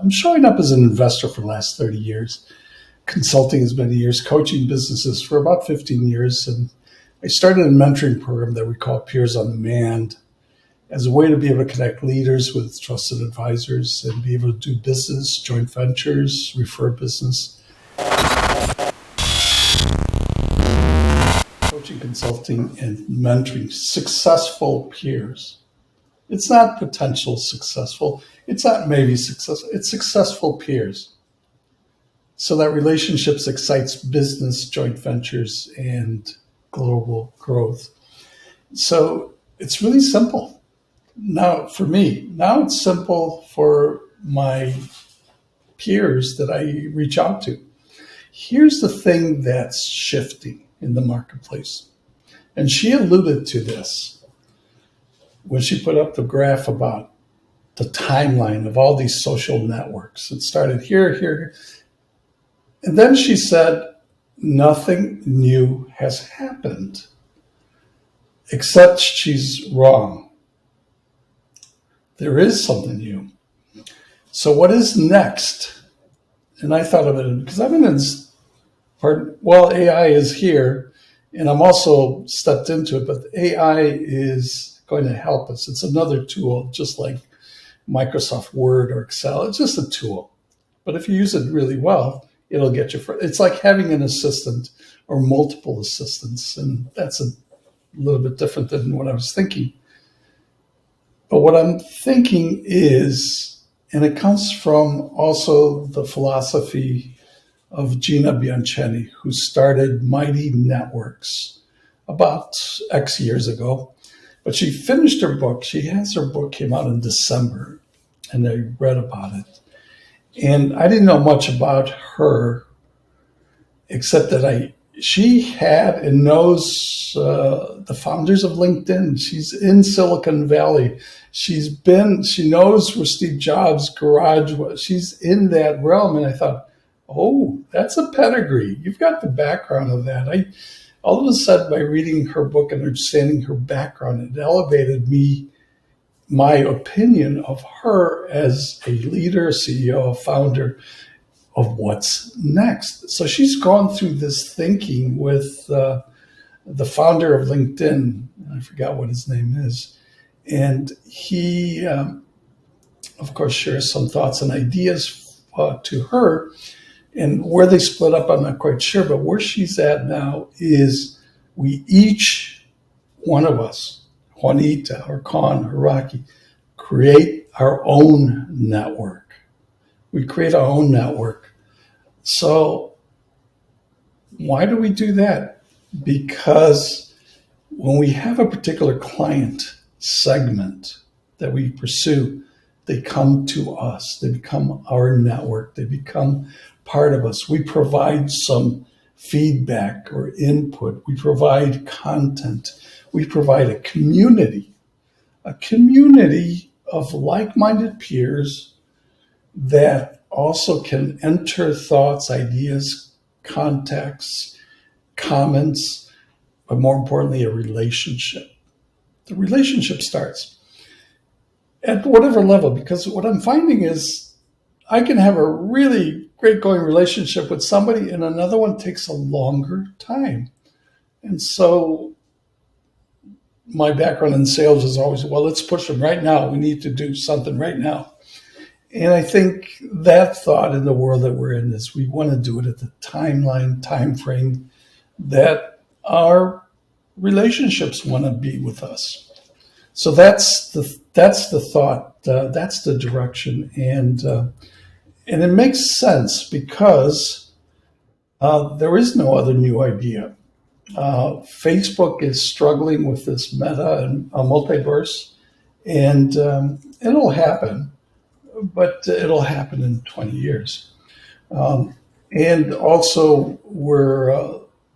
I'm showing up as an investor for the last 30 years, consulting as many years, coaching businesses for about 15 years. And I started a mentoring program that we call Peers on Demand as a way to be able to connect leaders with trusted advisors and be able to do business, joint ventures, refer business, coaching, consulting, and mentoring successful peers. It's not potential successful. It's not maybe successful. It's successful peers. So that relationships excites business, joint ventures, and global growth. So it's really simple. Now, for me, now it's simple for my peers that I reach out to. Here's the thing that's shifting in the marketplace. And she alluded to this when she put up the graph about the timeline of all these social networks. It started here. And then she said, nothing new has happened, except she's wrong. There is something new. So what is next? And I thought of it because I've been in this part. Well, AI is here, and I'm also stepped into it, but AI is going to help us. It's another tool, just like Microsoft Word or Excel. It's just a tool. But if you use it really well, it'll get you further. It's like having an assistant or multiple assistants, and that's a little bit different than what I was thinking. But what I'm thinking is, and it comes from also the philosophy of Gina Bianchini, who started Mighty Networks about X years ago. But she finished her book. Her book came out in December, and I read about it. And I didn't know much about her, except that she had and knows the founders of LinkedIn. She's in Silicon Valley. She knows where Steve Jobs' garage was. She's in that realm. And I thought, oh, that's a pedigree. You've got the background of that. All of a sudden, by reading her book and understanding her background, it elevated my opinion of her as a leader, CEO, a founder of what's next. So she's gone through this thinking with the founder of LinkedIn. I forgot what his name is. And he, of course, shares some thoughts and ideas to her. And where they split up, I'm not quite sure. But where she's at now is we each, one of us, Juanita or Con or Rocky, create our own network. We create our own network. So why do we do that? Because when we have a particular client segment that we pursue, they come to us. They become our network. They become part of us. We provide some feedback or input. We provide content. We provide a community of like-minded peers that also can enter thoughts, ideas, contacts, comments, but more importantly, a relationship. The relationship starts at whatever level, because what I'm finding is I can have a really great going relationship with somebody and another one takes a longer time. And so my background in sales is always, well, let's push them right now. We need to do something right now. And I think that thought in the world that we're in is we want to do it at the time frame that our relationships want to be with us. So that's the thought, that's the direction. And it makes sense because there is no other new idea. Facebook is struggling with this meta and multiverse, and it'll happen, but it'll happen in 20 years. And also,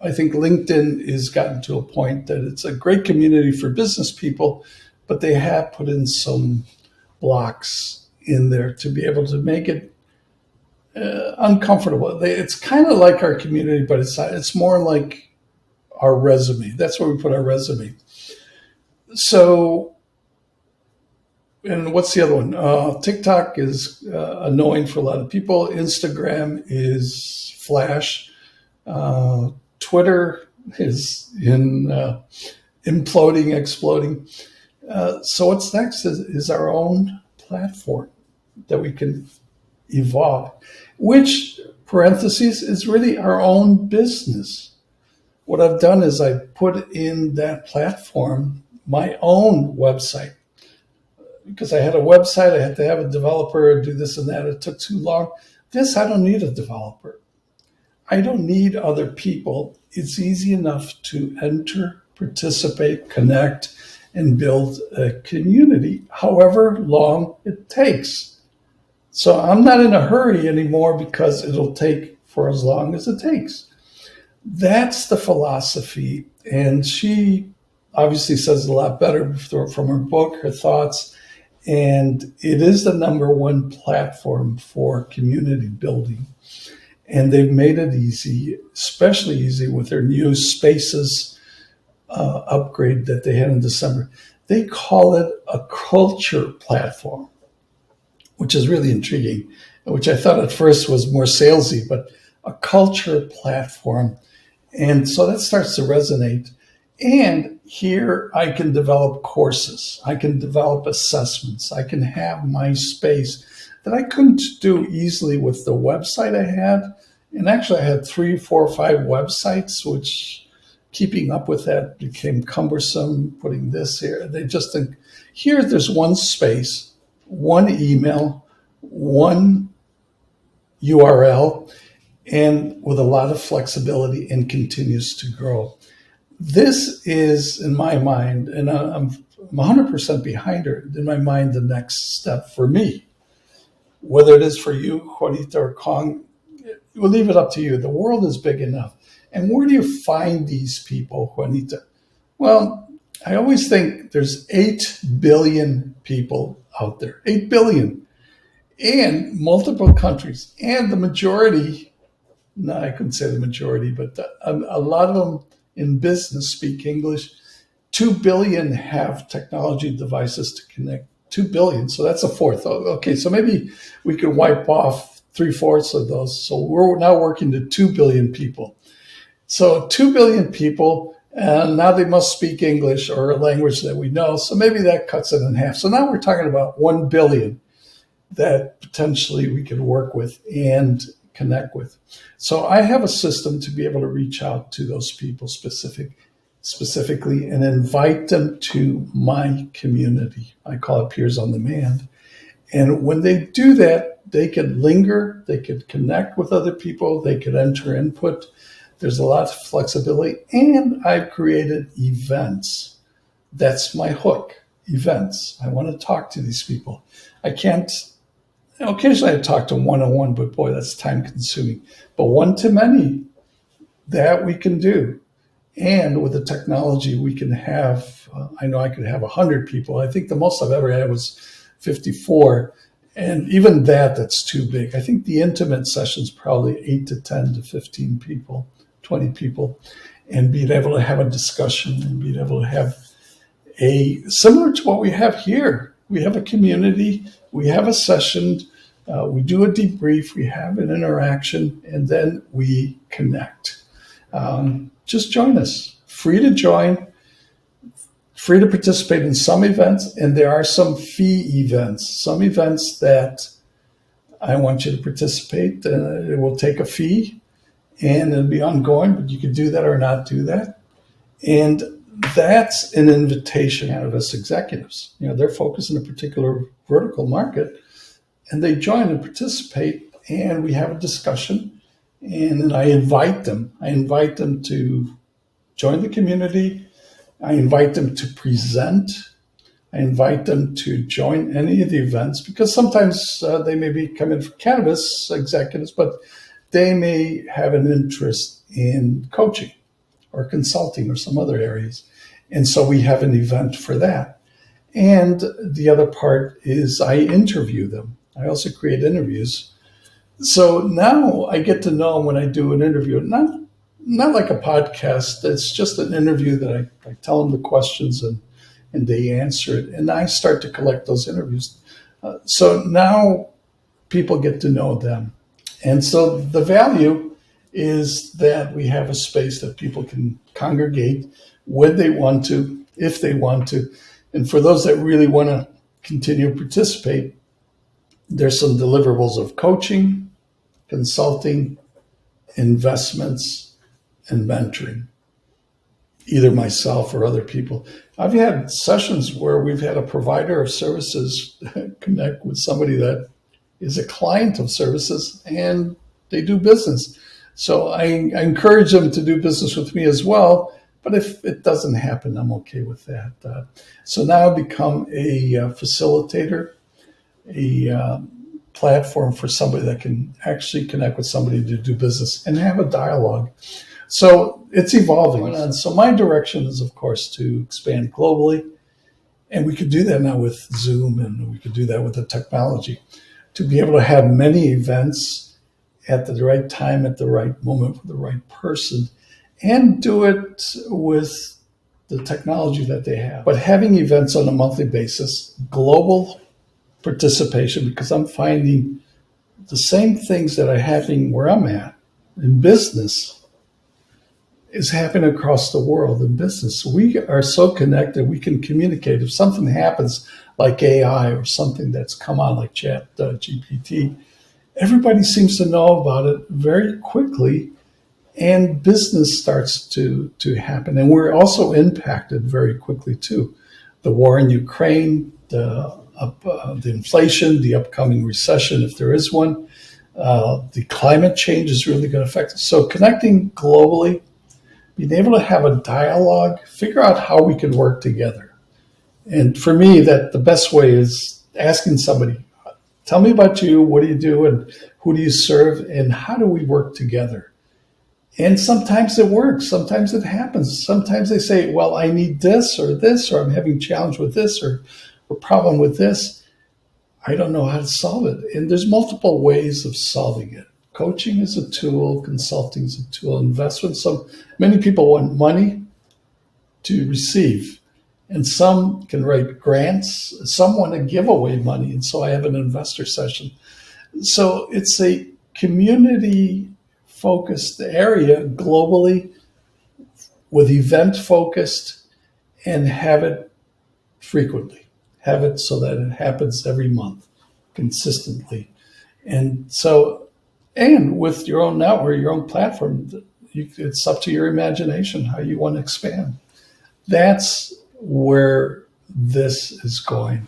I think LinkedIn has gotten to a point that it's a great community for business people, but they have put in some blocks in there to be able to make it uncomfortable. It's kind of like our community, but it's more like our resume. That's where we put our resume. So and what's the other one? TikTok is annoying for a lot of people. Instagram is Flash. Uh, Twitter is in imploding, exploding. So what's next is our own platform that we can evolve, which parentheses is really our own business. What I've done is I put in that platform my own website because I had a website, I had to have a developer do this and that. It took too long. This, I don't need a developer. I don't need other people. It's easy enough to enter, participate, connect, and build a community, however long it takes. So I'm not in a hurry anymore because it'll take for as long as it takes. That's the philosophy. And she obviously says a lot better from her book, her thoughts. And it is the number one platform for community building. And they've made it easy, especially easy with their new Spaces upgrade that they had in December. They call it a culture platform, which is really intriguing, which I thought at first was more salesy, but a culture platform. And so that starts to resonate. And here I can develop courses. I can develop assessments. I can have my space that I couldn't do easily with the website I had. And actually I had 3, 4, 5 websites, which keeping up with that became cumbersome, putting this here. They just think, here there's one space, one email, one URL, and with a lot of flexibility and continues to grow. This is, in my mind, and I'm 100% behind her, in my mind, the next step for me. Whether it is for you, Juanita or Kong, we'll leave it up to you. The world is big enough. And where do you find these people, Juanita? Well, I always think there's 8 billion people out there, 8 billion, and multiple countries. And the majority, no, I couldn't say the majority, but a lot of them in business speak English. 2 billion have technology devices to connect. 2 billion, so that's a fourth. Okay, so maybe we could wipe off 3/4 of those. So we're now working to 2 billion people. So 2 billion people, and now they must speak English or a language that we know. So maybe that cuts it in half. So now we're talking about 1 billion that potentially we could work with and connect with. So I have a system to be able to reach out to those people specifically and invite them to my community. I call it Peers on Demand. And when they do that, they could linger, they could connect with other people, they could enter input. There's a lot of flexibility. And I've created events. That's my hook, events. I want to talk to these people. I can't, occasionally I talk to them one-on-one, but boy, that's time consuming. But one-to-many, that we can do. And with the technology, we can have, I know I could have 100 people. I think the most I've ever had was 54. And even that's too big. I think the intimate sessions probably 8 to 10 to 15 people, 20 people, and being able to have a discussion and being able to have similar to what we have here. We have a community, we have a session, we do a debrief, we have an interaction, and then we connect. Just join us. Free to join, free to participate in some events, and there are some fee events, some events that I want you to participate. It will take a fee, and it'll be ongoing, but you can do that or not do that. And that's an invitation out of us executives. They're focused in a particular vertical market, and they join and participate, and we have a discussion. And then I invite them. I invite them to join the community. I invite them to present. I invite them to join any of the events because sometimes they may be coming for cannabis executives, but they may have an interest in coaching or consulting or some other areas. And so we have an event for that. And the other part is I interview them. I also create interviews. So now I get to know when I do an interview, not like a podcast. It's just an interview that I tell them the questions and and they answer it. And I start to collect those interviews. So now people get to know them. And so the value is that we have a space that people can congregate when they want to, if they want to. And for those that really want to continue to participate, there's some deliverables of coaching, consulting, investments, and mentoring, either myself or other people. I've had sessions where we've had a provider of services connect with somebody that is a client of services and they do business. So I encourage them to do business with me as well. But if it doesn't happen, I'm okay with that. So now I've become a facilitator, a platform for somebody that can actually connect with somebody to do business and have a dialogue. So it's evolving. And so my direction is, of course, to expand globally. And we could do that now with Zoom, and we could do that with the technology, to be able to have many events at the right time, at the right moment, for the right person, and do it with the technology that they have. But having events on a monthly basis, global participation, because I'm finding the same things that are happening where I'm at in business is happening across the world in business. We are so connected, we can communicate. If something happens like AI or something that's come on like Chat GPT, everybody seems to know about it very quickly, and business starts to happen. And we're also impacted very quickly too. The war in Ukraine, the inflation, the upcoming recession, if there is one, the climate change is really going to affect us. So connecting globally, being able to have a dialogue, figure out how we can work together. And for me, that the best way is asking somebody, tell me about you, what do you do, and who do you serve, and how do we work together? And sometimes it works, sometimes it happens. Sometimes they say, well, I need this, or I'm having a challenge with this, or a problem with this. I don't know how to solve it. And there's multiple ways of solving it. Coaching is a tool, consulting is a tool, investment. So many people want money to receive, and some can write grants. Some want to give away money, and so I have an investor session. So it's a community-focused area globally with event-focused, and have it frequently. Have it so that it happens every month consistently. And so, and with your own network, your own platform, it's up to your imagination how you want to expand. That's where this is going.